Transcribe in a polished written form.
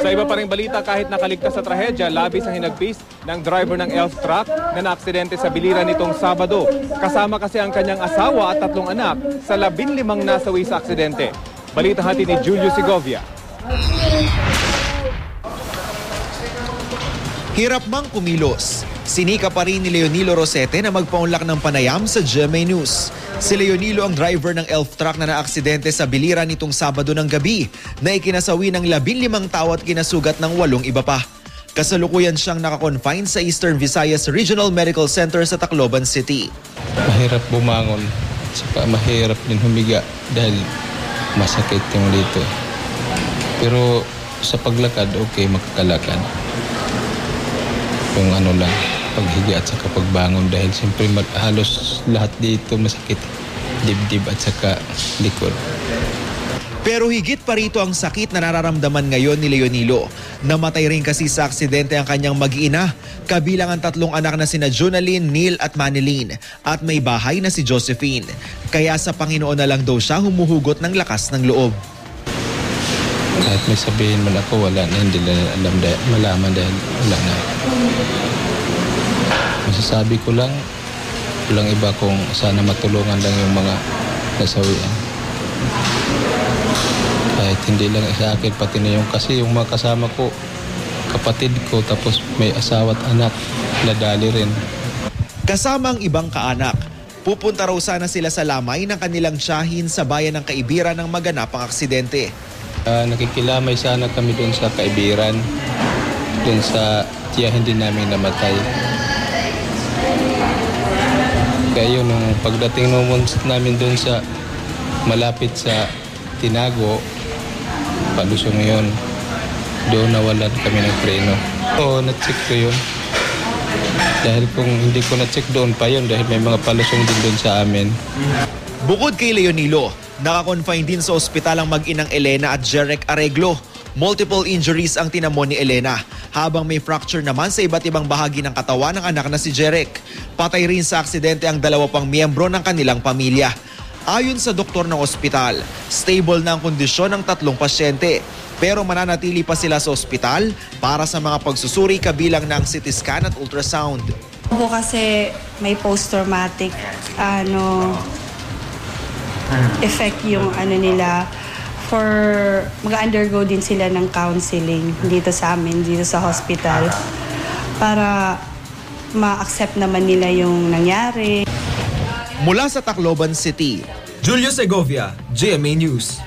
Sa iba pa ring balita, kahit nakaligtas sa trahedya, labis ang hinagpis ng driver ng elf truck na naaksidente sa Biliran nitong Sabado. Kasama kasi ang kanyang asawa at 3 anak sa 15 nasawi sa aksidente. Balita hati ni Julio Segovia. Hirap mang kumilos. Sinika pa rin ni Leonilo Rosete na magpaunlak ng panayam sa GMA News. Si Leonilo ang driver ng elf truck na naaksidente sa Biliran nitong Sabado ng gabi na ikinasawi ng 15 tao at kinasugat ng 8 iba pa. Kasalukuyan siyang nakakonfine sa Eastern Visayas Regional Medical Center sa Tacloban City. Mahirap bumangon, saka mahirap din humiga dahil masakit yung dito. Pero sa paglakad, okay, makakalakad. Yung ano lang, paghiga at saka pagbangon dahil siyempre halos lahat dito masakit. Dibdib at saka likod. Pero higit pa rito ang sakit na nararamdaman ngayon ni Leonilo. Namatay rin kasi sa aksidente ang kanyang mag-ina, kabilang ang 3 anak na sina Jonalyn, Neil at Manilyn, at may bahay na si Josephine. Kaya sa Panginoon na lang daw siya humuhugot ng lakas ng loob. Kahit may sabihin man ako, wala na, hindi na malaman dahil wala na. Masasabi ko lang, walang iba kung sana matulungan lang yung mga nasawian. Kahit hindi lang sa akin, pati na yung kasi yung mga kasama ko, kapatid ko, tapos may asawa at anak, nadali rin. Kasama ang ibang kaanak, pupunta raw sana sila sa lamay ng kanilang tiyahin sa bayan ng Kaibiran ng maganap ang aksidente. Nakikilamay sana kami doon sa Kaibiran, doon sa tiyahin din namin namatay. Kaya yun, nung pagdating namin doon sa malapit sa Tinago, palusong yun, doon nawalan kami ng preno. Oo, na-check ko yun. Dahil kung hindi ko na-check doon pa yun, dahil may mga palusong din doon sa amin. Bukod kay Leonilo, nakakonfine din sa ospital ang mag-inang Elena at Jeric Areglo. Multiple injuries ang tinamo ni Elena, habang may fracture naman sa iba't ibang bahagi ng katawan ng anak na si Jeric. Patay rin sa aksidente ang 2 pang miyembro ng kanilang pamilya. Ayon sa doktor ng ospital, stable na ang kondisyon ng 3 pasyente. Pero mananatili pa sila sa ospital para sa mga pagsusuri kabilang ng CT scan at ultrasound. Kasi may post-traumatic effect yung nila. For mag-undergo din sila ng counseling dito sa amin, dito sa hospital, para ma-accept naman nila yung nangyari. Mula sa Tacloban City, Julio Segovia, GMA News.